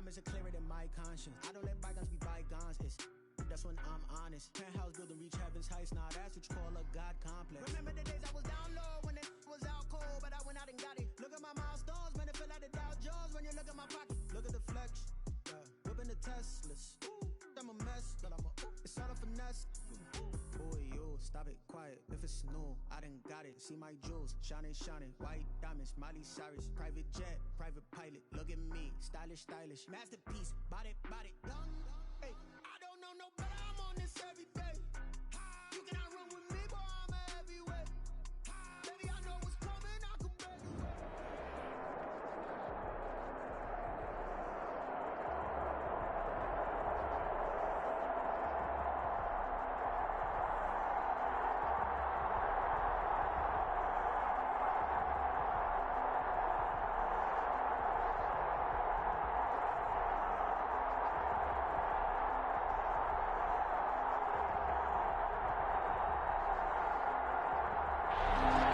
diamonds are clearer than my conscience. I don't let bygones be bygones. That's when I'm honest. Penthouse building, reach heaven's heights. Now that's what you call a God complex. Remember the days I was down low when it was out cold, but I went out and got it. Look at my milestones, man, it feel like the Dow Jones when you look at my pocket. Look at the flex, whipping the Teslas. I'm a mess, but it's all a finesse. Boy, you stop it quiet. If it's new, I done got it. See my jewels, shining, shining. White diamonds, Miley Cyrus. Private jet, private pilot. Look at me, stylish, stylish. Masterpiece, body, body. Hey, I don't know no better. I'm on this every day. You cannot run with me, boy. I'm a heavyweight. Baby, I know what's coming. I can barely wait.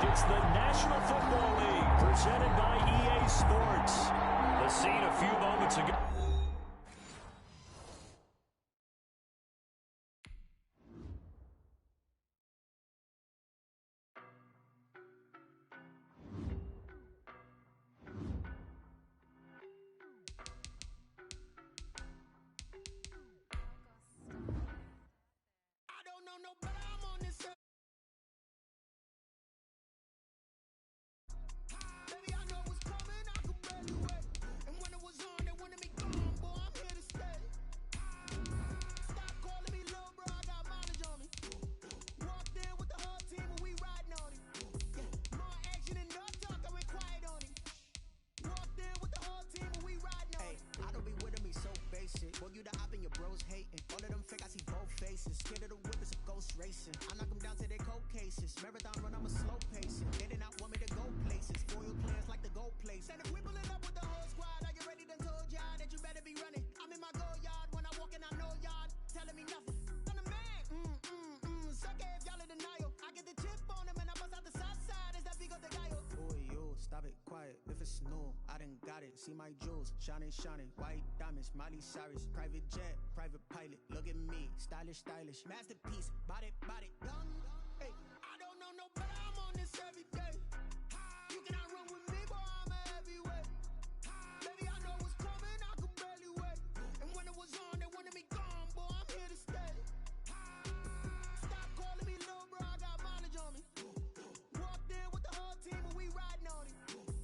It's the National Football League, presented by EA Sports. The scene a few moments ago. I don't know no better. I'm on this. Baby, I know what's coming. I can barely wait. And when it was on, they wanted me gone, boy. I'm here to stay. Stop calling me little bro. I got mileage on me. Walked in with the whole team and we riding on it. Yeah, more action and no talk. I went quiet on it. Walked in with the whole team and we riding on it. I don't be with me so basic. Boy, you the op and your bros hating. All of them fake, I see both faces. Scared of the whip, it's a ghost racing. I knock them down to their cold cases. Marathon run, I'm a slow pacing. They did not want me to go places. Foil plans like the gold place. And if we pulling up with the whole squad, are you ready? Done told y'all that you better be running. I'm in my go yard. When I walk in, I know y'all telling me nothing. I'm the man. Suck it if y'all in denial. I get the chip on him and I bust out the south side. Is that Vigo de Gallo? Boy, you stop it quiet. If it's new, I done got it. See my jewels, shining, shining. White diamonds, Miley Cyrus. Private jet, private pilot. Look at me, stylish, stylish. Masterpiece, body, body. Hey, I don't know no better. I'm on this every day. You cannot run with me, boy. I'm a heavyweight. Baby, I know what's coming. I can barely wait. And when it was on, they wanted me gone, boy. I'm here to stay. Stop calling me little bro. I got mileage on me. Walked in with the whole team and we riding on it.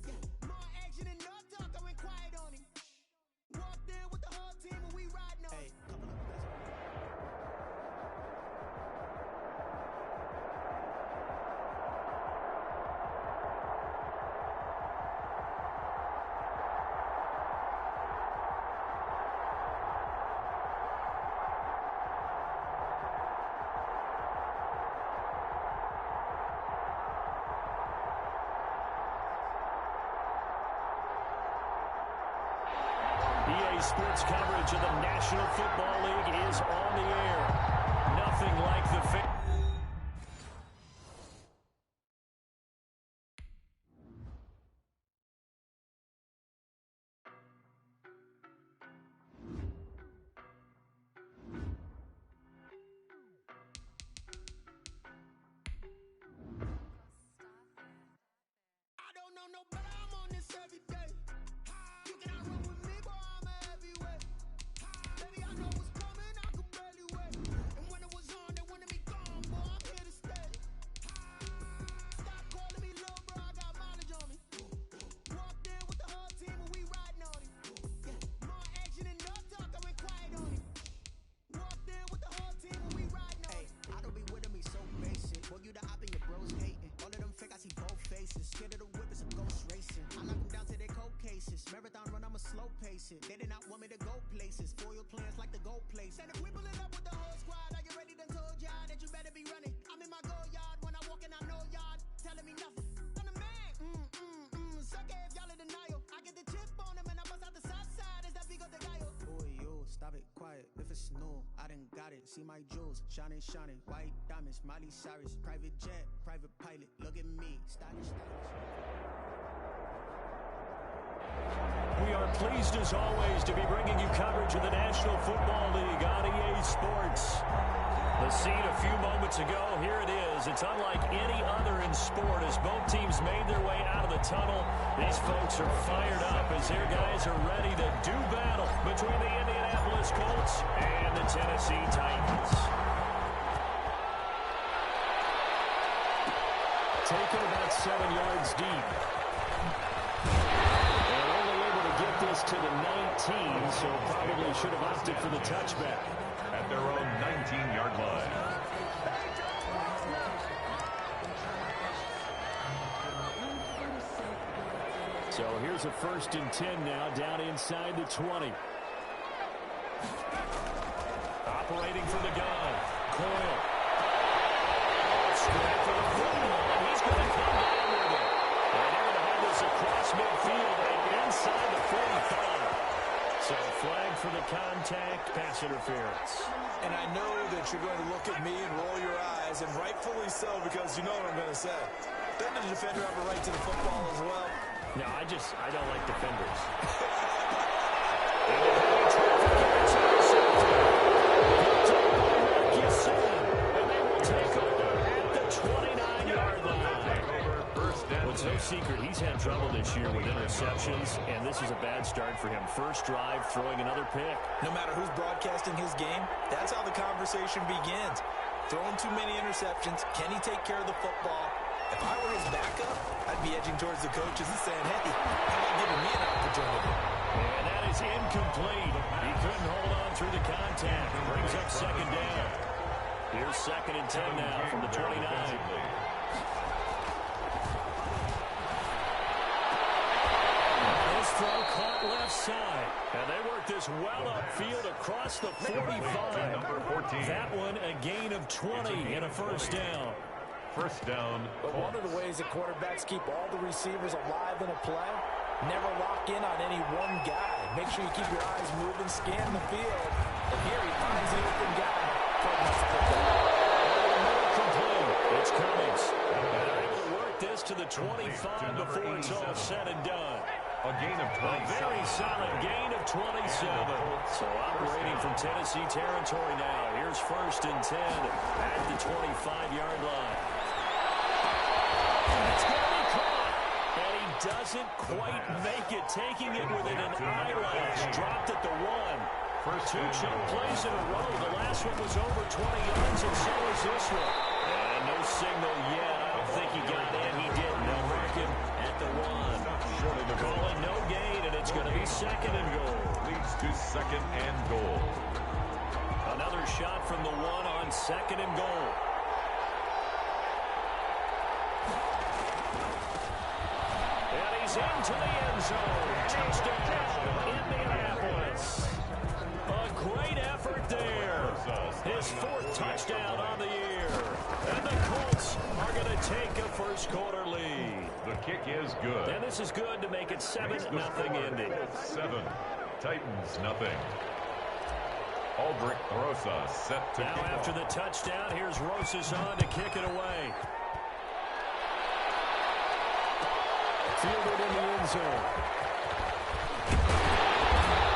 Yeah, more action and no talk. I went quiet on it. Walked in with the whole team and we riding on it. EA Sports coverage of the National Football League is on the air. Nothing like the I don't know no better. I'm on this every day. You cannot run with me, boy. I'm a heavyweight. Baby, I know what's coming. I can barely wait. And when it was on, they wanted me gone, boy. I'm here to stay. Stop calling me little bro. I got mileage on me. Walked in with the whole team and we riding on it. Yeah, more action and no talk. I went quiet on it. Walked in with the whole team and we riding on it. I don't be with me so basic. Boy, you the op and your bros hating. All of them fake, I see both faces. Scared of the whip, it's a ghost racing. I knock them down to their cold cases. Marathon run, I'm a slow pacing. They did not want me to go places. Foil plans like the gold place. And if we pulling up with the whole squad, are you ready? Done told y'all that you better be running. I'm in my go yard. When I walk in, I know y'all telling me nothing. I'm the man. Suck it if y'all in denial. I get the chip on him and I bust out the south side. Is that Vigo de Gallo? Boy, you stop it quiet. If it's new, I done got it. See my jewels, shining, shining. White diamonds, Miley Cyrus. Private jet, private pilot. Look at me, stylish, stylish. We are pleased, as always, to be bringing you coverage of the National Football League on EA Sports. The scene a few moments ago, here it is. It's unlike any other in sport as both teams made their way out of the tunnel. These folks are fired up as their guys are ready to do battle between the Indianapolis Colts and the Tennessee Titans. Taken about 7 yards deep. And only able to get this to the 19, so probably should have opted for the touchback. At their own 19-yard line. So here's a 1st and 10 now, down inside the 20. Operating from the gun. Coyle. Straight for the football, and he's going to come down with it. And they're going to have this across midfield and inside the 45. So flag for the contact, pass interference. And I know that you're going to look at me and roll your eyes, and rightfully so, because you know what I'm going to say. Doesn't the defender have a right to the football as well? No, I don't like defenders. And they will take over at the 29-yard line. What's no secret, he's had trouble this year with interceptions, and this is a bad start for him. First drive, throwing another pick. No matter who's broadcasting his game, that's how the conversation begins. Throwing too many interceptions, can he take care of the football? If I were his backup, I'd be edging towards the coaches and saying, hey, how about giving me an opportunity? And that is incomplete. He couldn't hold on through the contact. Brings up 2nd down. Here's 2nd and 10 now from the 29. This throw caught left side. And they work this well upfield across the 45. That one a gain of 20 and a 1st down. 1st down. But one of the ways that quarterbacks keep all the receivers alive in a play, never lock in on any one guy. Make sure you keep your eyes moving, scan the field. And here he finds the open guy. Complete. It's Cummings. And they're able to work this to the 25 before it's all said and done. A gain of 27. A very solid gain of 27. So operating from Tennessee territory now. Here's 1st and 10 at the 25-yard line. It's going to be caught. And he doesn't quite make it, taking it within an eyelash. Dropped at the 1. First 2 choke plays in a row. The last one was over 20 yards, and so is this one. And no signal yet. I don't think he got in. He didn't. They'll mark him at the 1. Call it no gain, and it's going to be 2nd and goal. Leads to 2nd and goal. Another shot from the 1 on 2nd and goal. And he's into the end zone. Touchdown, Indianapolis. A great effort there. His 4th touchdown on the year. And the Colts are going to take a first-quarter lead. The kick is good. And this is good to make it 7-0 Indy. 7. Titans, nothing. Albrecht Rosa set to now kick after off. the touchdown, here's Rosas on to kick it away. Fielded in the end zone.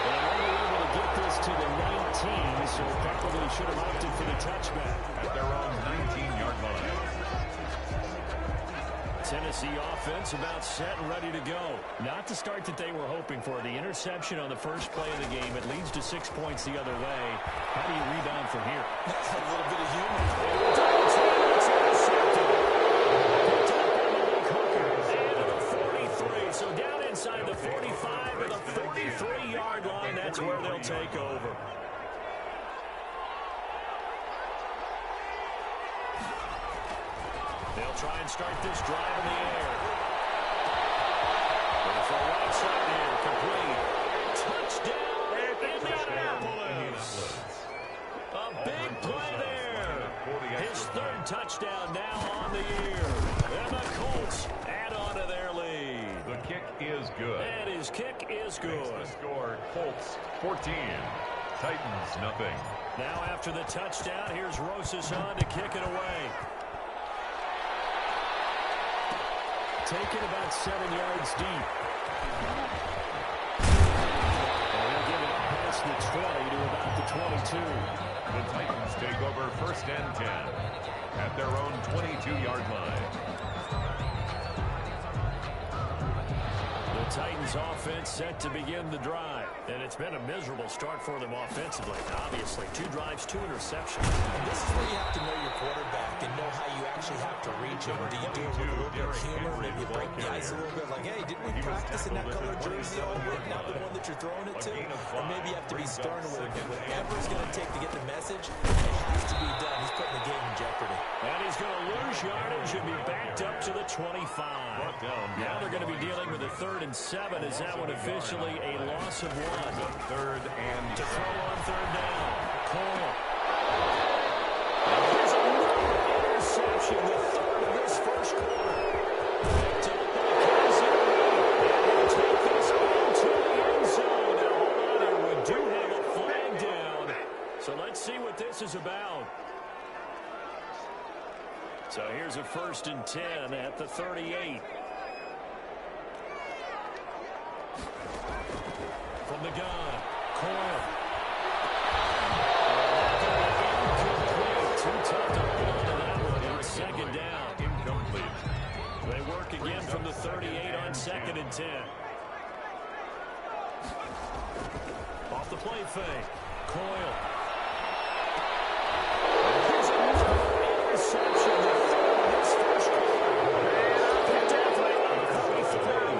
And only able to get this to the 19, so probably should have opted for the touchback. At their own 19-yard line. Tennessee offense about set and ready to go. Not the start that they were hoping for. The interception on the first play of the game. It leads to 6 points the other way. How do you rebound from here? A little bit of humor. So down inside the 45 and the 43-yard line, that's where they'll take over. They'll try and start this drive in the air. It's a right side here, complete. Touchdown, Indianapolis. A big play there. His 3rd touchdown now on the year. And the Colts add on to their lead. The kick is good. And his kick is good. Makes the score Colts 14. Titans nothing. Now after the touchdown, here's Rosas on to kick it away. Taken about 7 yards deep. the 20 to about the 22. The Titans take over 1st and 10 at their own 22-yard line. The Titans offense set to begin the drive. And it's been a miserable start for them offensively. Obviously, 2 drives, 2 interceptions. This is where you have to know your quarterback and know how you actually have to reach him. Do you do it with a little bit of humor? Maybe you break the ice a little bit like, hey, didn't we practice in that color jersey all week? Not the one that you're throwing it to? Or maybe you have to be stern with him. Whatever it's going to take to get the message, it has to be done. He's putting the game in jeopardy. And he's going to lose yardage and be backed up to the 25. Now they're going to be dealing with a 3rd and 7. Is that one officially a loss of 1? 3rd and to throw on 3rd down. Cole. Here's another interception, the 3rd of this first quarter. Picked up by Kelsey. And they'll take this into the end zone. Now, hold on here. We do have a flag down. So let's see what this is about. So here's a 1st and 10 at the 38. From the gun, Coyle. Too tough to hold on to that one. It's 2nd down. incomplete. They work again from the 38 on 2nd and 10. Off the play fake, Coyle. Here's another interception. The 3rd of this first quarter. Picked off by the 33.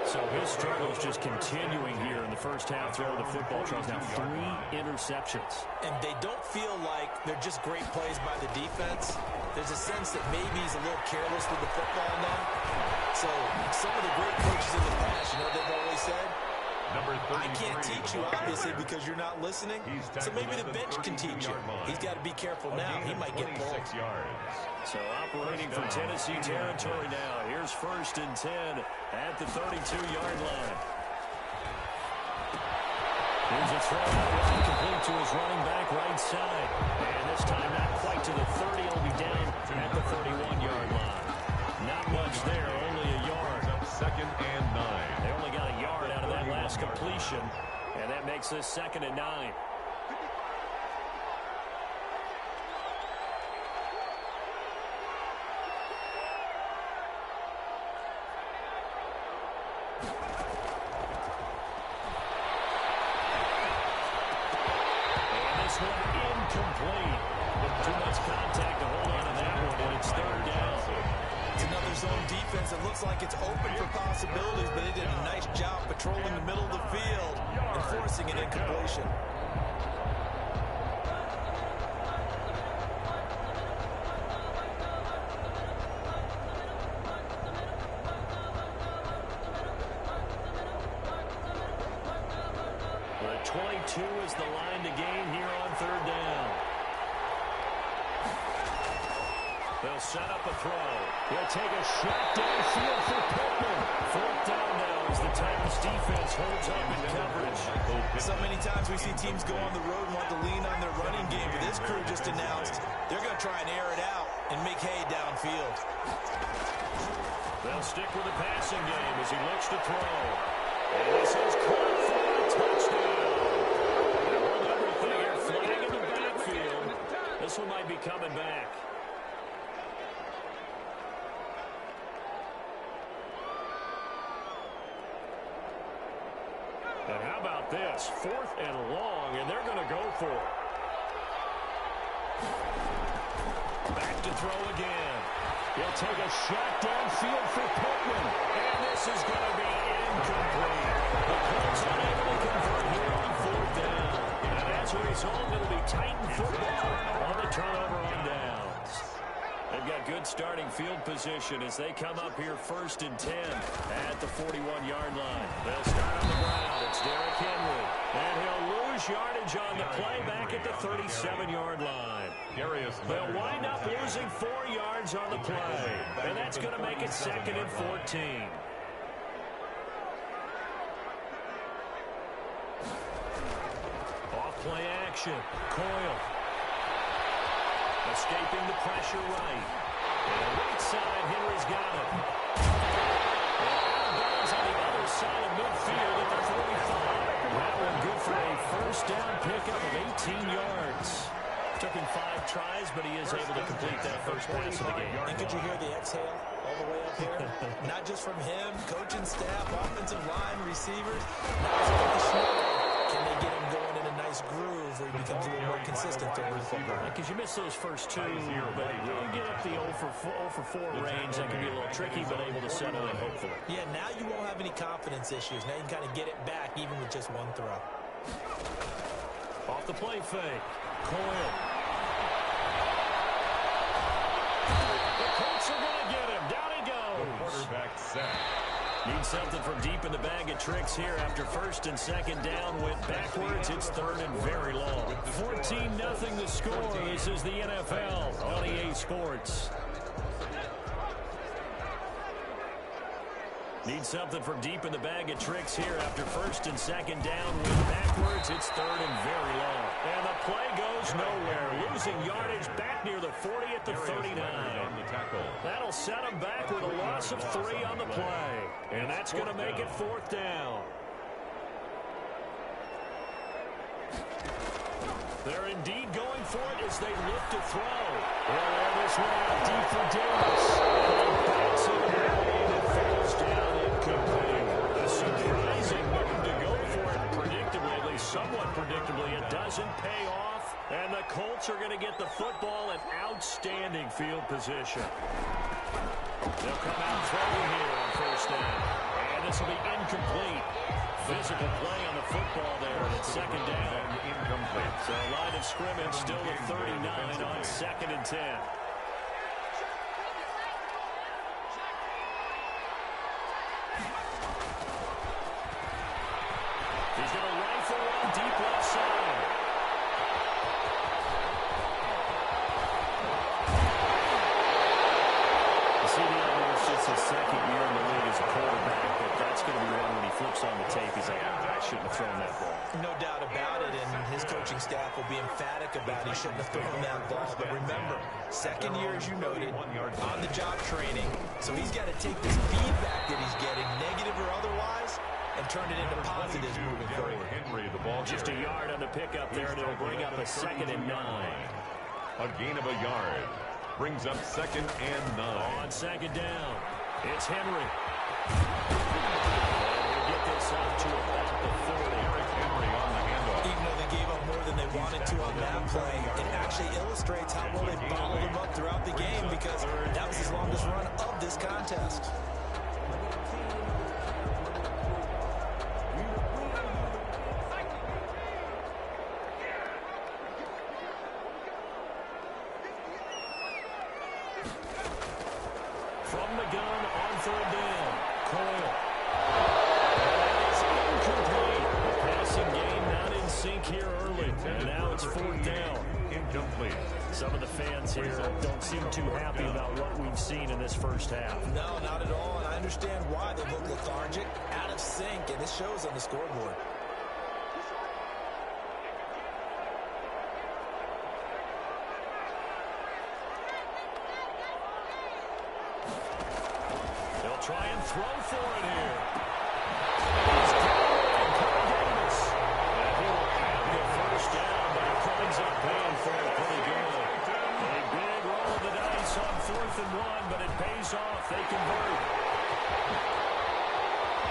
So his struggle is just continuing here in the first half throwing the football. Charles, now 3 interceptions. And they don't feel like they're just great plays by the defense. There's a sense that maybe he's a little careless with the football now. So some of the great coaches in the past, you know, they've always said, I can't teach you, obviously, because you're not listening. So maybe the bench can teach you. He's got to be careful now. He might get pulled. So operating from Tennessee territory now. Here's 1st and 10 at the 32-yard line. Here's a throw out, complete to his running back right side. And this time not quite to the 30. He'll be down at the 31-yard line. Not much there, only a yard. 2nd and 9. They only got a yard out of that last completion, and that makes this 2nd and 9. And this one incomplete. Too much contact to hold on to that one, and it's 3rd down. It's another zone defense that looks like it's open for possibilities, but they did a nice job patrolling the middle of the field and forcing an incompletion. The 22 is the line to gain here on 3rd down. They'll set up a throw. He'll take a shot downfield for Pittman. 4th down now as the Titans defense holds up in coverage. So many times we see teams go on the road and want to lean on their running game, but this crew just announced they're going to try and air it out and make hay downfield. They'll stick with the passing game as he looks to throw. And this is caught for a touchdown. And hold everything here, flag in the backfield. This one might be coming back. And how about this? 4th and long, and they're going to go for it. Back to throw again. He'll take a shot downfield for Pittman. And this is going to be incomplete. The Colts unable to convert here on 4th down. And as a result, it'll be Titan football on the turnover on downs. They've got good starting field position as they come up here 1st and 10 at the 41-yard line. They'll start on the ground. It's Derrick Henry. And he'll lose yardage on the play back at the 37-yard line. They'll wind up losing 4 yards on the play. And that's going to make it 2nd and 14. Off play action. Coyle. Escaping the pressure right. And right side, Henry's got it. And out of bounds on the other side of midfield at the 45. That one good for a first down pickup of 18 yards. Took him 5 tries, but he is able to complete that first pass of the game. And could you hear the exhale all the way up here? Not just from him, coaching staff, offensive line, receivers. Now he's got the snow. Can they get him going in a nice groove where he becomes a little more consistent throwing the football? Because you miss those first 2, but you get up the 0 for 4 range. That can be a little tricky, but able to settle in, hopefully. Yeah, now you won't have any confidence issues. Now you can kind of get it back even with just one throw. Off the play fake. Coyle. The Colts are going to get him. Down he goes. Quarterback set. Need something from deep in the bag of tricks here after first and second down. Went backwards. It's third and very long. 14-0 the score. This is the NFL on EA Sports. Need something from deep in the bag of tricks here after first and second down. Went backwards. It's third and very long. And the play goes nowhere. Losing yardage back near the 40 at the 39. That'll set him back with a loss of 3 on the play. And that's going to make it 4th down. They're indeed going for it as they look to throw. Well, this one out deep for Davis. Bouncing away and it falls down incomplete. A surprising move to go for it predictably, at least somewhat predictably. It doesn't pay off, and the Colts are going to get the football in outstanding field position. They'll come out throwing here on first down, and this will be incomplete. Physical play on the football there, and it's second down. Incomplete. So line of scrimmage still at 39 on 2nd and 10. He's going to rifle one deep left side. You see the other, it's just his second year in the league as a quarterback, but that's going to be one when he flips on the tape. He's like, I shouldn't have thrown that ball. No doubt about it, and his coaching staff will be emphatic about he shouldn't have thrown that ball. But remember, second year, as you noted, on-the-job training. So he's got to take this feedback that he's getting, negative or otherwise, and turn it into positives moving forward. Just a yard on the pickup there, and it'll bring up a 2nd and 9. A gain of a yard. Brings up 2nd and 9. On 2nd down, it's Henry. We'll get this out to about the 40. Henry on the handoff. Even though they gave up more than they wanted to on that play, it actually illustrates how well they followed him up throughout the game because that was his longest run of this contest. From the gun on 3rd down, Coyle. It's incomplete. The passing game not in sync here early. And now it's 4th down. Incomplete. Some of the fans here don't seem too happy about what we've seen in this first half. No, not at all, and I understand why. They look lethargic, out of sync, and this shows on the scoreboard. They'll try and throw for it here. He's got Davis. And he will have the first down, but it comes up paying for it pretty good. A big roll of the dice on 4th and 1, but it pays off. They convert.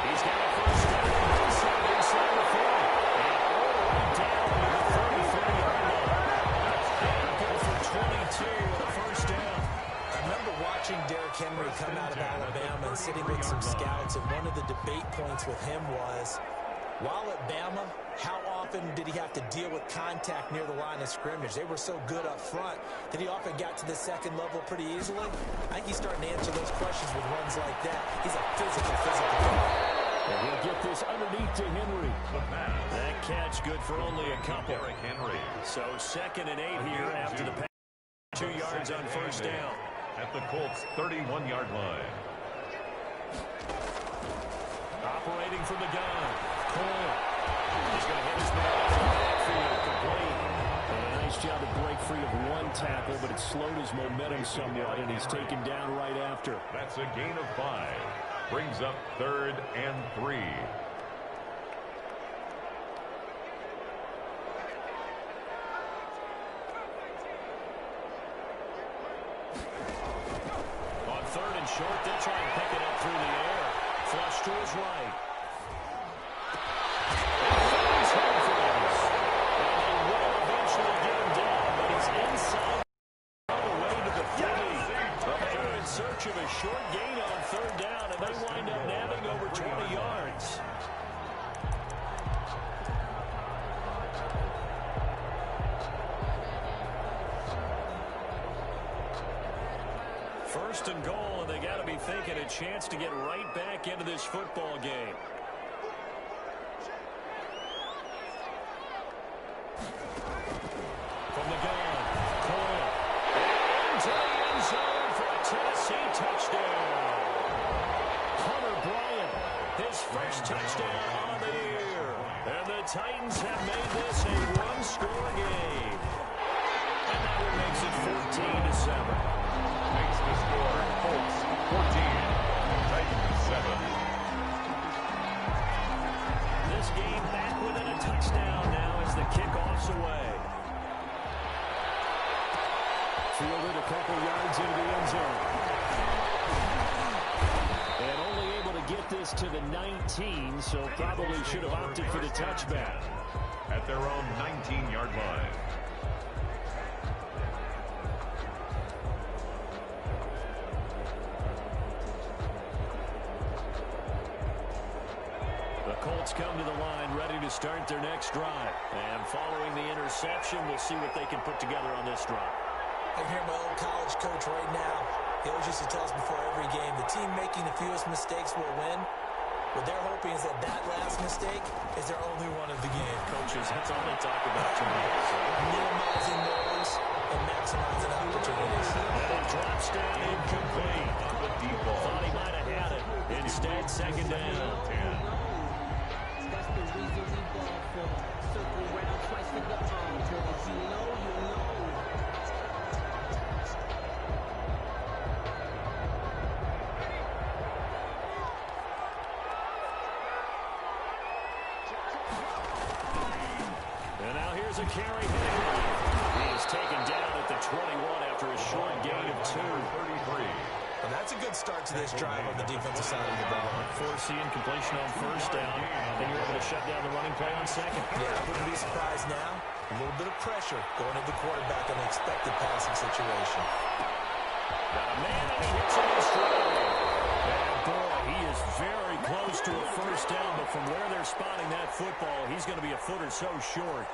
He's got a first down inside the 40. And all the way down to the 33-yard line. Tackle for 22 with a first down. I remember watching Derrick Henry come out of Alabama and sitting with some scouts, and one of the debate points with him was, while at Bama, how often did he have to deal with contact near the line of scrimmage? They were so good up front that he often got to the second level pretty easily. I think he's starting to answer those questions with runs like that. He's a physical guy. And he'll get this underneath to Henry. That catch good for only a couple. Derrick Henry. So 2nd and 8 here after the pass. 2 yards on first down. At the Colts' 31-yard line. Operating from the gun. Coyle. He's going to hit his man out of the backfield. Complete. And a nice job to break free of one tackle, but it slowed his momentum somewhat, and he's taken down right after. That's a gain of 5. Brings up 3rd and 3. short. They'll try and pick it up through the air. Flush to his right. He's home for this. And they will eventually get him down, but he's inside all the way to the 30. But they were in search of a short gain on third down, and they wind up nabbing over 20 yards. First and goal, and they got to be thinking a chance to get right back into this football game. From the gun, Cole. Into the end zone for a Tennessee touchdown. Hunter Bryant, his first touchdown on the year. And the Titans have made this a one-score game. And that one makes it 14-7. Makes the score Colts 14, Titans 7. This game back within a touchdown now as the kickoff's away. Fielded a couple yards into the end zone. And only able to get this to the 19, so probably should have opted for the touchback. At their own 19-yard line. Colts come to the line ready to start their next drive. And following the interception, we'll see what they can put together on this drive. I hear my old college coach right now. He always used to tell us before every game, the team making the fewest mistakes will win. What they're hoping is that last mistake is their only one of the game. Coaches, that's all they talk about tonight. Minimizing those and maximizing opportunities. And it drops down incomplete. The default. Thought he might have had it. Instead, second down. That's the reason we ball for. Circle round twice with the encore. You know. And now here's a carry. He is taken down at the 21 after a short gain of 2. 33. And that's a good start to this drive on the defensive side of the ball. Forcing completion on first down. Then you're able to shut down the running play on second. Yeah, I wouldn't be surprised now. A little bit of pressure going at the quarterback in an expected passing situation. Got a man and he hits him in stride. And boy, he is very close to a first down, but from where they're spotting that football, he's going to be a foot or so short.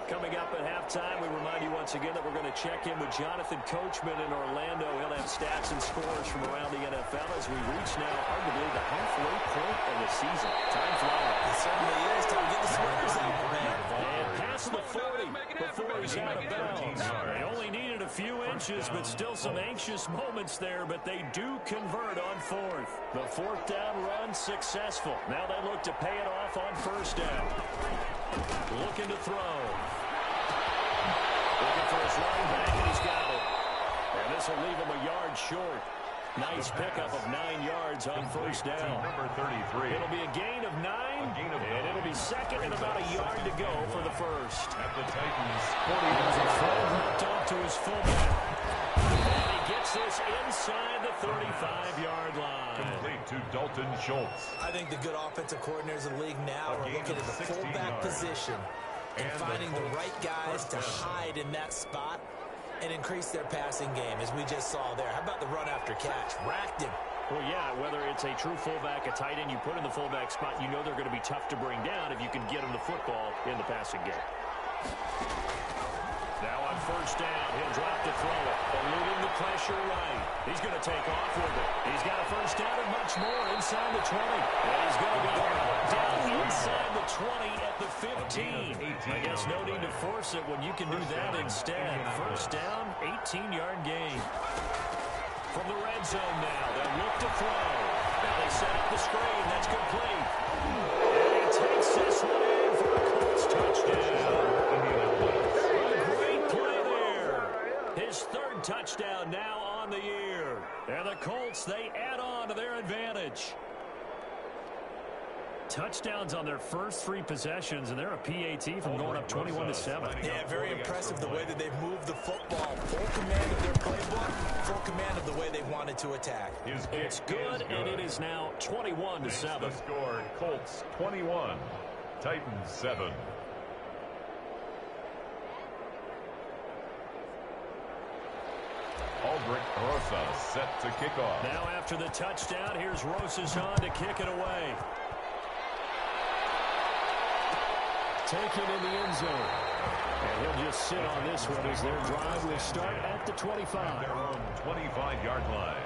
Coming up at halftime, we remind you once again that we're going to check in with Jonathan Coachman in Orlando. He'll have stats and scores from around the NFL as we reach now, hard to believe, the halfway point of the season. Time flies. It certainly is. Time to get the swimmers out, man. And past the 40 before he's out of bounds. They only needed a few inches, but still some anxious moments there, but they do convert on fourth. The fourth down run successful. Now they look to pay it off on first down. Looking to throw. Looking for his running back, and he's got it. And this will leave him a yard short. Nice pickup of 9 yards on first down. Number 33. It'll be a gain of 9, and it'll be second and about a yard to go for the first. At the Titans, 40 There's a yards. throw dropped off to his fullback. And he gets this inside the 35-yard line. Complete to Dalton Schultz. I think the good offensive coordinators in the league now are looking at the 16 fullback yards. position and finding the right guys to hide in that spot and increase their passing game, as we just saw there. How about the run after catch? Racked him. Well, yeah, whether it's a true fullback, a tight end, you put in the fullback spot, you know they're going to be tough to bring down if you can get them the football in the passing game. Now on first down, he'll drop to throw it, eluding the pressure right. He's going to take off with it. He's got a first down and much more inside the 20. And he's going to go down inside the 20 at the 15. I guess no need to force it when you can do that instead. First down, 18-yard gain. From the red zone now, they'll look to throw. Now they set up the screen. That's complete. And he takes this one in for a Colts touchdown. A great play there. His third touchdown now on the year. And the Colts, they add on to their advantage. Touchdowns on their first 3 possessions, and they're a PAT from going up 21-7. Yeah, very impressive the way that they've moved the football. Full command of their playbook, full command of the way they wanted to attack. It's good, and it is now 21-7. The score, Colts 21, Titans 7. Aldrich Rosa set to kick off. Now after the touchdown, here's Rosas on to kick it away. Taken in the end zone. And he'll just sit on this one as their drive will start at the 25. Their own 25-yard line.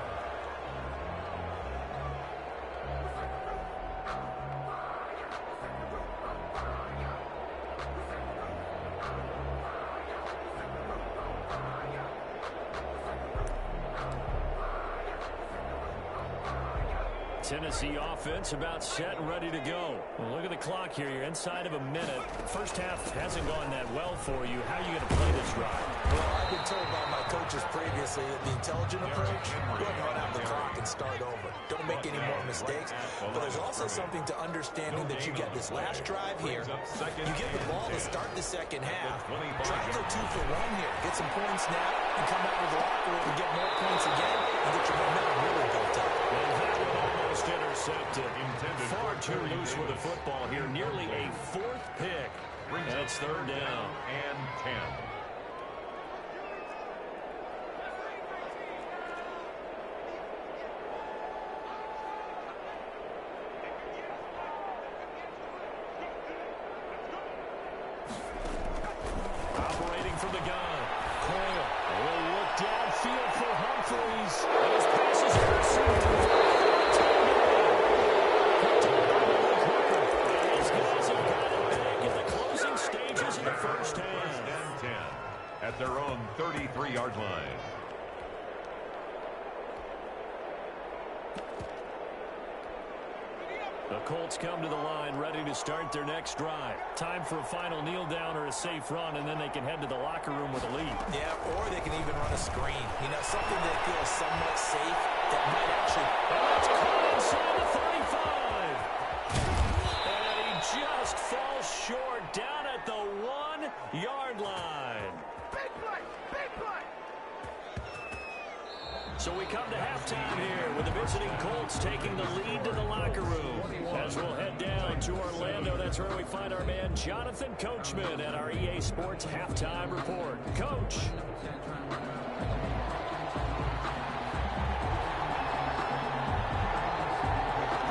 Tennessee offense about set and ready to go. Well, look at the clock here. You're inside of a minute. First half hasn't gone that well for you. How are you going to play this drive? Well, I've been told by my coaches previously that the intelligent approach, go ahead and run out the clock and start over. Don't make any more mistakes. But there's also something to understanding that you get this last drive here. You get the ball to start the second half. Try to go 2 for 1 here. Get some points now and come out of the locker room and get more points again and get your momentum really built up. Intercepted. Far too loose with the football here. Nearly a 4th pick. And it's 3rd down. And 10. Operating from the gun. Coyle will look downfield for Humphreys. And his pass is pursued. First and 10 at their own 33-yard line. The Colts come to the line ready to start their next drive. Time for a final kneel down or a safe run, and then they can head to the locker room with a lead. Yeah, or they can even run a screen. You know, something that feels somewhat safe that might actually... And that's caught inside the 35. And he just falls short down at the 1-yard line. Big play! Big play! So we come to halftime here with the visiting Colts taking the lead to the locker room. As we'll head down to Orlando, that's where we find our man Jonathan Coachman at our EA Sports Halftime Report. Coach.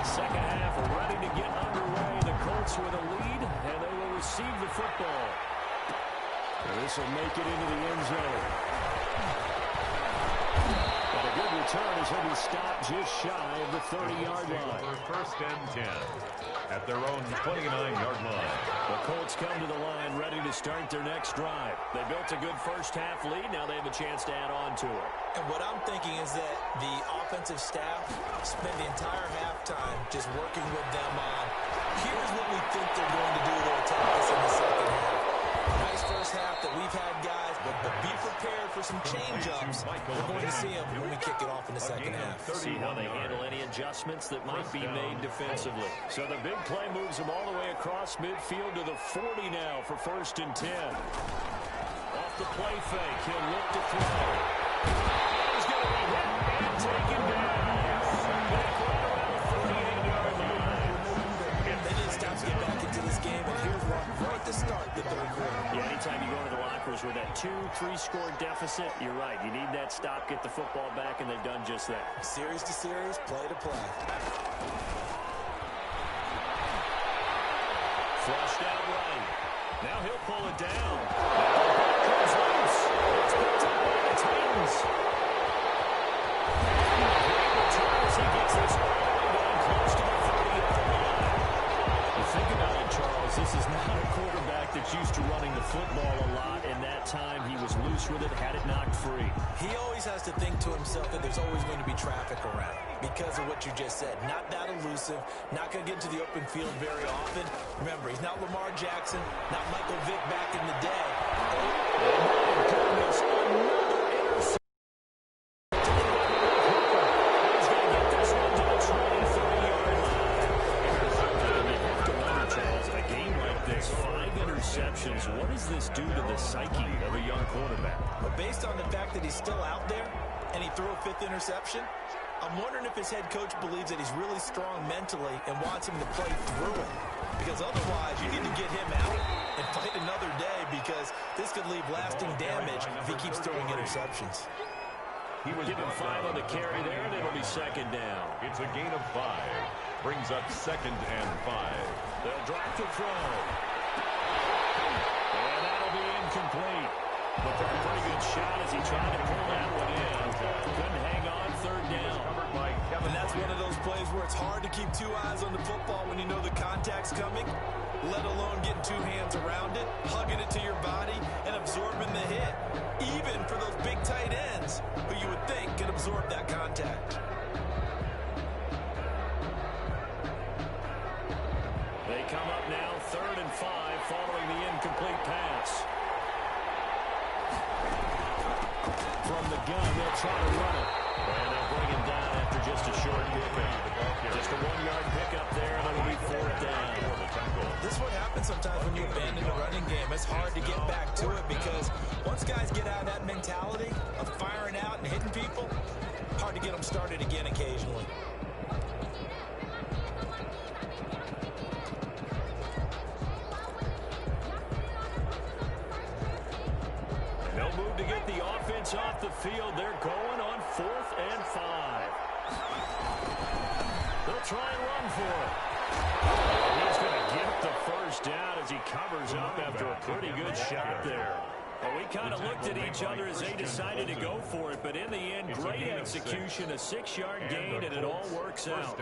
Second half ready to get underway. The Colts with a lead, and they will receive the football. This will make it into the end zone. And a good return as he'll be stopped just shy of the 30-yard line. First and 10 at their own 29-yard line. The Colts come to the line ready to start their next drive. They built a good first half lead. Now they have a chance to add on to it. And what I'm thinking is that the offensive staff spend the entire halftime just working with them on, here's what we think they're going to do to attack us in the second half. Nice first half that we've had, guys, but be prepared for some change-ups. We're going to see them when we kick it off in the second half. See how they handle any adjustments that might be made defensively. So the big play moves them all the way across midfield to the 40 now for 1st and 10. Off the play fake, he'll look to throw. He's going to be hit and taken down. Back right around the 48-yard line. They need to stop to get back into this game, and here's one right to start the third quarter. Yeah, anytime you go to the lockers with that 2-3 score deficit, you're right. You need that stop, get the football back, and they've done just that. Series to series, play to play. Flushed out right. Now he'll pull it down. Comes loose. It's picked up by the Titans. Great return as he gets this all the way down close to the 30-yard line. You think about it, Charles, this is not a quarterback that's used to running the football a lot, and that time he was loose with it, had it knocked free. He always has to think to himself that there's always going to be traffic around because of what you just said. Not that elusive, not going to get into the open field very often. Remember, he's not Lamar Jackson, not Michael Vick back in the day. Oh, my goodness, another based on the fact that he's still out there and he threw a 5th interception, I'm wondering if his head coach believes that he's really strong mentally and wants him to play through it. Because otherwise, you need to get him out and fight another day, because this could leave lasting damage if he keeps throwing interceptions. He was given 5 on the carry there, and it'll be 2nd down. It's a gain of 5. Brings up 2nd and 5. They'll drop to throw. And that'll be incomplete. But for a pretty good shot as he tried to pull that one in. Couldn't hang on, 3rd down. And that's one of those plays where it's hard to keep 2 eyes on the football when you know the contact's coming, let alone getting 2 hands around it, hugging it to your body, and absorbing the hit, even for those big tight ends who you would think could absorb that contact. They come up now, 3rd and 5, following the incomplete pass. From the gun, they'll try to run it. And they'll bring him down after just a short pickup. Just a 1-yard pickup there, and it'll be 4th down. This is what happens sometimes when you abandon the running game. It's hard to get back to it because once guys get out of that mentality of firing out and hitting people, hard to get them started again occasionally. They'll move to get the offense off the field. They're going on 4th and 5. They'll try and run for it. He's going to get the 1st down as he covers up after a pretty good shot there. Well, we kind of looked at each other as they decided to go for it, but in the end, great execution, a 6-yard gain, and it all works out.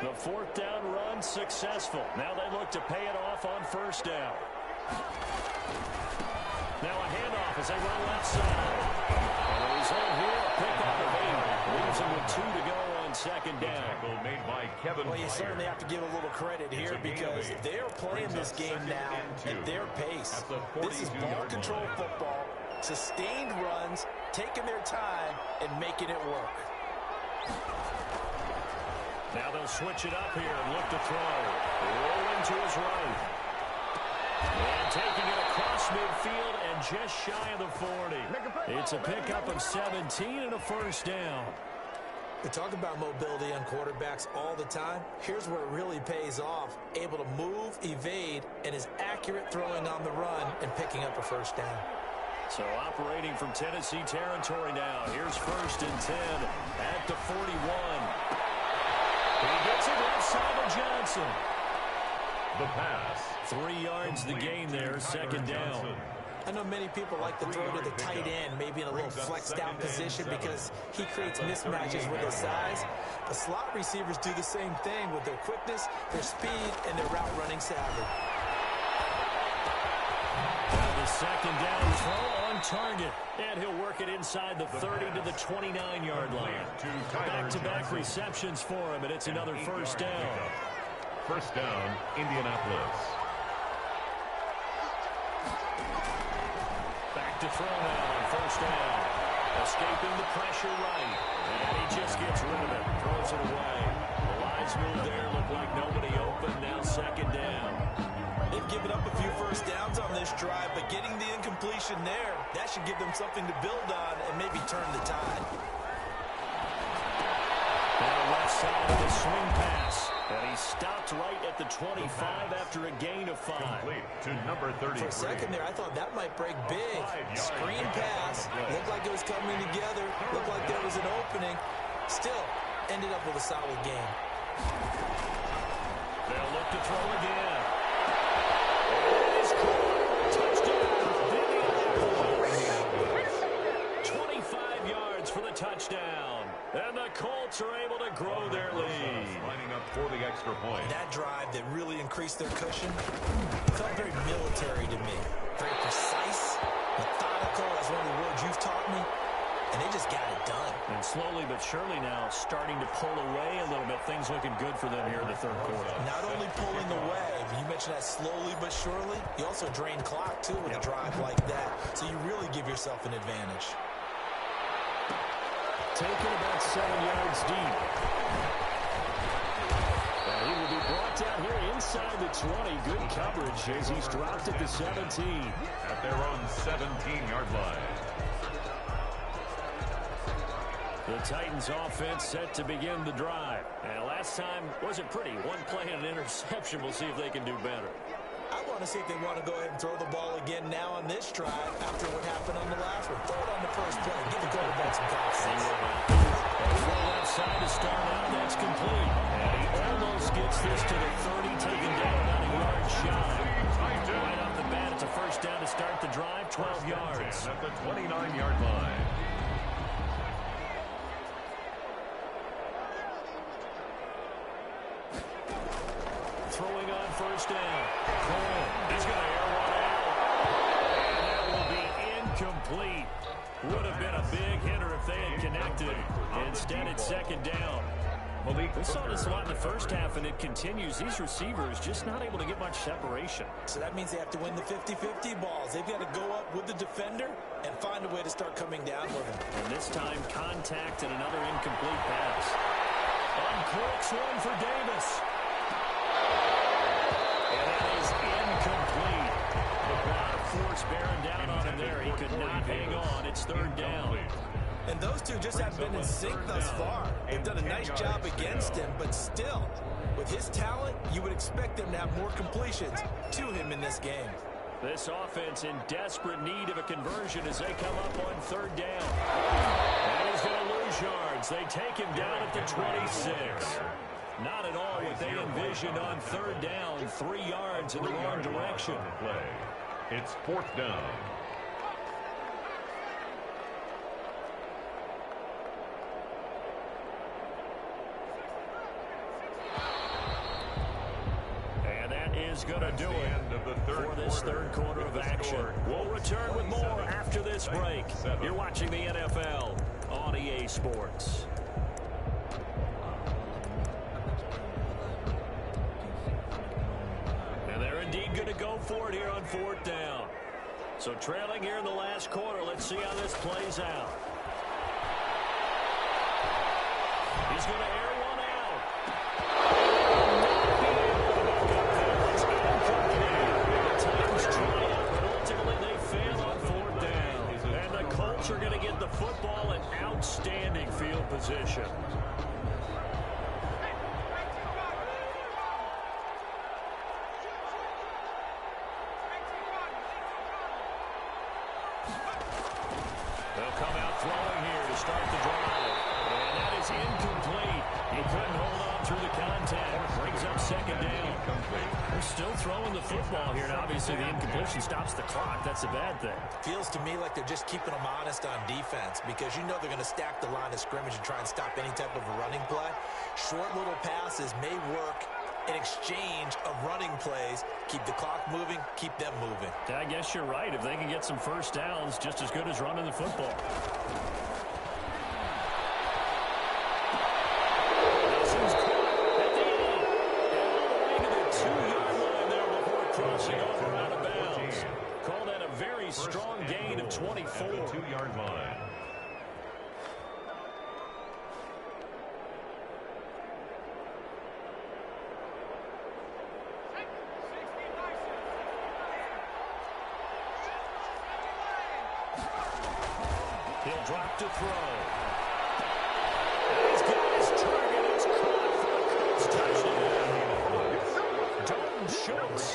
The 4th down run successful. Now they look to pay it off on 1st down. Now a handoff as they run left side. And the result here, a pickup of 8. Leaves them with 2 to go on 2nd down. Made by Kevin well, you certainly have to give a little credit here because they are playing this game now at their pace. This is ball control football, sustained runs, taking their time, and making it work. Now they'll switch it up here and look to throw. Rolling to his right. And taking it across midfield and just shy of the 40. It's a pickup of 17 and a 1st down. We talk about mobility on quarterbacks all the time. Here's where it really pays off. Able to move, evade, and is accurate throwing on the run and picking up a 1st down. So operating from Tennessee territory now. Here's 1st and 10 at the 41. He gets it left side of Johnson. The pass. 3 yards the gain there, 2nd down. I know many people like to throw to the tight end, maybe in a little flexed out position because he creates mismatches with his size. The slot receivers do the same thing with their quickness, their speed, and their route running savvy. Now the 2nd down throw on target. And he'll work it inside the 30 to the 29-yard line. Back-to-back receptions for him, and it's another 1st down. 1st down, Indianapolis. Back to throw now on 1st down. Escaping the pressure right. And he just gets rid of it. Throws it away. The lines move there. Look like nobody open. Now 2nd down. They've given up a few 1st downs on this drive, but getting the incompletion there, that should give them something to build on and maybe turn the tide. Now left side of the swing pass. And he stopped right at the 25 after a gain of 5. Complete to number 33. For a second there, I thought that might break big. Screen pass. Looked like it was coming together. Looked like there was an opening. Still, ended up with a solid game. They'll look to throw again. It is caught. Touchdown. 25 yards for the touchdown. And the Colts are able to grow their lead. Lining up for the extra point. That drive that really increased their cushion felt very military to me. Very precise, methodical, as one of the words you've taught me. And they just got it done. And slowly but surely now starting to pull away a little bit. Things looking good for them here in the 3rd quarter. Not only pulling away, but you mentioned that slowly but surely. You also drain clock, too, with a drive like that. So you really give yourself an advantage. Taken about 7 yards deep. And he will be brought knocked out here inside the 20. Good coverage as he's dropped at the 17. At their own 17-yard line. The Titans offense set to begin the drive. And last time wasn't pretty. One play and an interception. We'll see if they can do better. I want to see if they want to go ahead and throw the ball again now on this drive after what happened on the last one. Throw it on the first play. Give the quarterback some confidence. Throw outside to start out. That's complete. And he almost gets this to the 30, taken down about a yard shy. Right off the bat, it's a first down to start the drive, 12 yards. At the 29-yard line. Throwing on first down. He's going to air one out. And that will be incomplete. Would have been a big hitter if they had connected. Instead, it's second down. We saw this a lot in the first half, and it continues. These receivers just not able to get much separation. So that means they have to win the 50-50 balls. They've got to go up with the defender and find a way to start coming down with him. And this time, contact and another incomplete pass. On clicks one for Davis. And that is incomplete. A lot of force bearing down on him there. He could not hang on. It's third down. And those two just haven't been in sync thus far. They've done a nice job against him, but still, with his talent, you would expect them to have more completions to him in this game. This offense in desperate need of a conversion as they come up on third down. And he's going to lose yards. They take him down at the 26. Not at all what they envisioned on third down. 3 yards in the wrong direction. It's fourth down. And that is going to do it for this third quarter of action. We'll return with more after this break. You're watching the NFL on EA Sports. And they're indeed going to go for it here on fourth down. So trailing here in the last quarter. Let's see how this plays out. He's going to air one out. The Titans try it, but ultimately they fail on fourth down. And the Colts are going to get the football in outstanding field position. They'll come out throwing here to start the drive. And that is incomplete. He couldn't hold on through the contact. Brings up second down. They're still throwing the football here. And obviously the incompletion stops the clock. That's a bad thing. Feels to me like they're just keeping them honest on defense because you know they're going to stack the line of scrimmage and try and stop any type of a running play. Short little passes may work in exchange of running plays. Keep the clock moving, keep them moving. I guess you're right. If they can get some first downs, just as good as running the football. This is caught at the end. And all the way to the 2-yard line there before crossing over out of bounds. Call that a very strong gain of 24. At the 2-yard line. He'll drop to throw. And he's got his target. It's caught for a Colts touchdown. Dalton Schultz,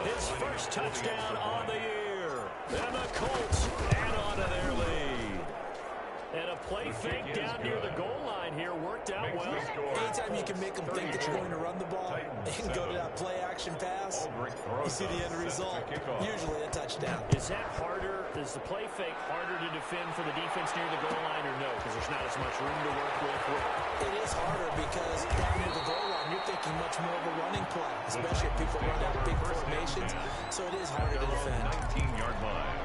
his first touchdown on the year. And the Colts add on to their lead. And a play fake down near the goal line here worked out well. Anytime you can make them think that you're going to run the ball and go to that play action pass, you see the end result, usually a touchdown. Is that harder? Is the play fake harder to defend for the defense near the goal line or no? Because there's not as much room to work with. It is harder because down near the goal line, you're thinking much more of a running play, especially if people run out big formations. So it is harder to defend. 19-yard line.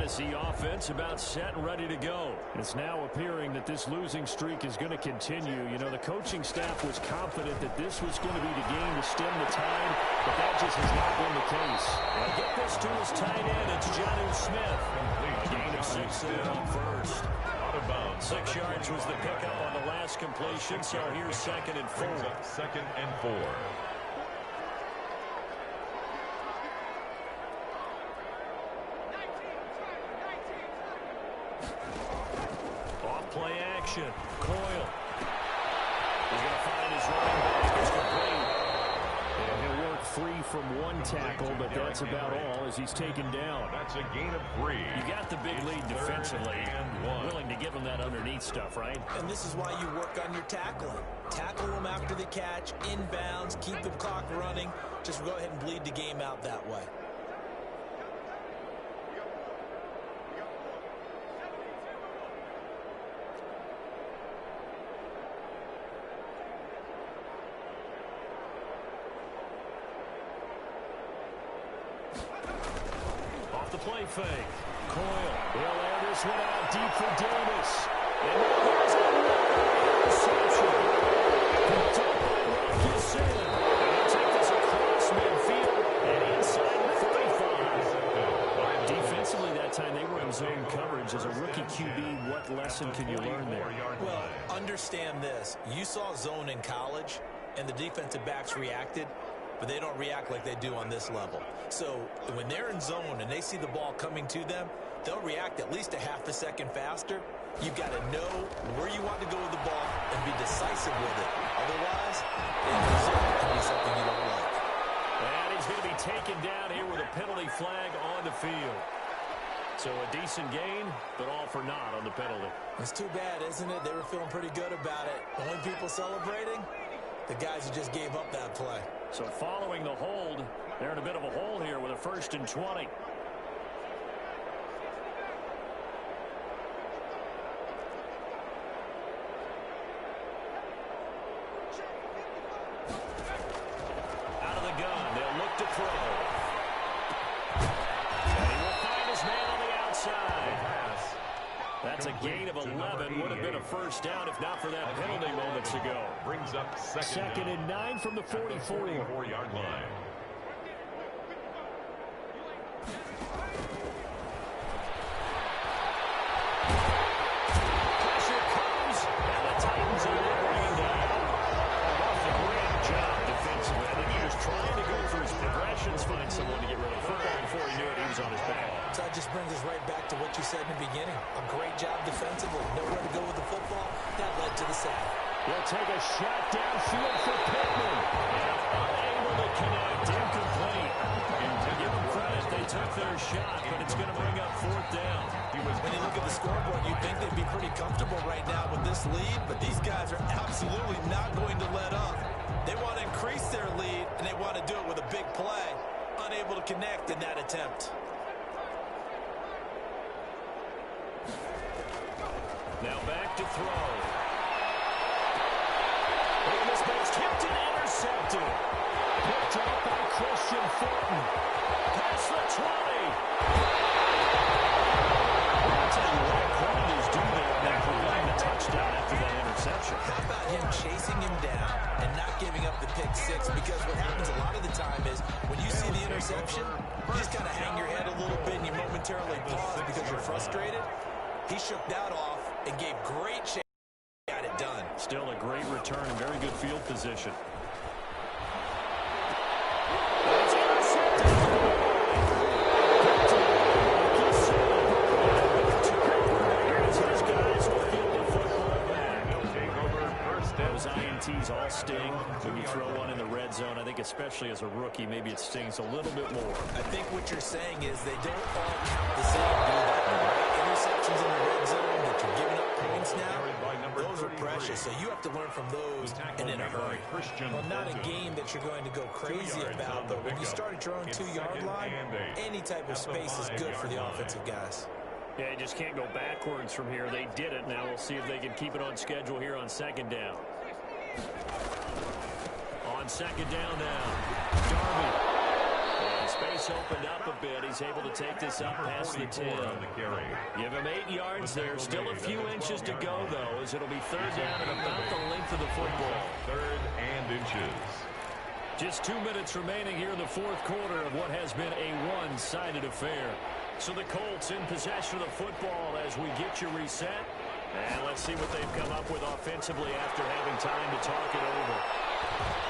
is the offense about set and ready to go. It's now appearing that this losing streak is going to continue. You know, the coaching staff was confident that this was going to be the game to stem the tide, but that just has not been the case. Well, get this to his tight end. It's Jonnu Smith. A gain of 6 there on first. Out of bounds. 6 yards was the pickup on the last completion, so here's 2nd and 4. 2nd and 4. Play action. Coyle. He's going to find his running back. It's complete. And he'll work free from one tackle, but that's about all as he's taken down. That's a gain of 3. You got the big lead defensively. Willing to give him that underneath stuff, right? And this is why you work on your tackling. Tackle him after the catch, inbounds, keep the clock running. Just go ahead and bleed the game out that way. Play fake. Coyle. He'll air this one out deep for Davis. And there's another interception. Picked up by Rocky Sin. He'll take this across midfield and inside the 45. Defensively that time they were in zone coverage. As a rookie QB, what lesson can you learn there? Well, understand this. You saw zone in college, and the defensive backs reacted, but they don't react like they do on this level. So when they're in zone and they see the ball coming to them, they'll react at least a half a second faster. You've got to know where you want to go with the ball and be decisive with it. Otherwise, it can be something you don't like. And he's going to be taken down here with a penalty flag on the field. So a decent gain, but all for naught on the penalty. It's too bad, isn't it? They were feeling pretty good about it. Only people celebrating, the guys who just gave up that play. So following the hold, they're in a bit of a hole here with a 1st and 20. Out of the gun, they'll look to throw. And he will find his man on the outside. That's a gain of 11. Would have been a first down if not for that penalty moments ago. Brings up 2nd and 9 from the 44-yard line. Pressure comes, and the Titans are there bringing down. A great job defensively. I think he was trying to go for his progressions, find someone to get rid of the football. Before he knew it, he was on his back. So that just brings us right back to what you said in the beginning. A great job defensively. Know where to go with the football. That led to the sack. He'll take a shot downfield for Pittman. And unable to connect. Incomplete. To give them credit, they took their shot, but it's going to bring up 4th down. When you look at the scoreboard, you'd think they'd be pretty comfortable right now with this lead, but these guys are absolutely not going to let up. They want to increase their lead, and they want to do it with a big play. Unable to connect in that attempt. Now back to throw. And this pass tipped and intercepted. Picked up by Christian Fulton. Past the 20. I'll tell you what, qualities do there and providing a touchdown after that interception. How about him chasing him down and not giving up the pick six? Because what happens a lot of the time is when you see the interception, you just kind of hang your head a little bit and you momentarily pause because you're frustrated. He shook that off and gave great chase. Got it done. Still a great return and very good field position. Those INTs all sting when you throw one in the red zone. I think especially as a rookie, maybe it stings a little bit more. I think what you're saying is they don't all count the same, do they? Right? Interceptions in the red zone that you're giving up points now, those are precious. So you have to learn from those and in a hurry. Well, not a game that you're going to go crazy about, but when you start at your own 2-yard line, any type of space is good for the offensive guys. Yeah, you just can't go backwards from here. They did it. Now we'll see if they can keep it on schedule here on 2nd down. On 2nd down now, Darby. As Space opened up a bit. He's able to take this up past the 10. On the carry. Give him 8 yards there. Still a few inches to go, though, as it'll be third down and about the length of the football. Third and inches. Just 2 minutes remaining here in the fourth quarter of what has been a one-sided affair. So the Colts in possession of the football as we get you reset. And let's see what they've come up with offensively after having time to talk it over.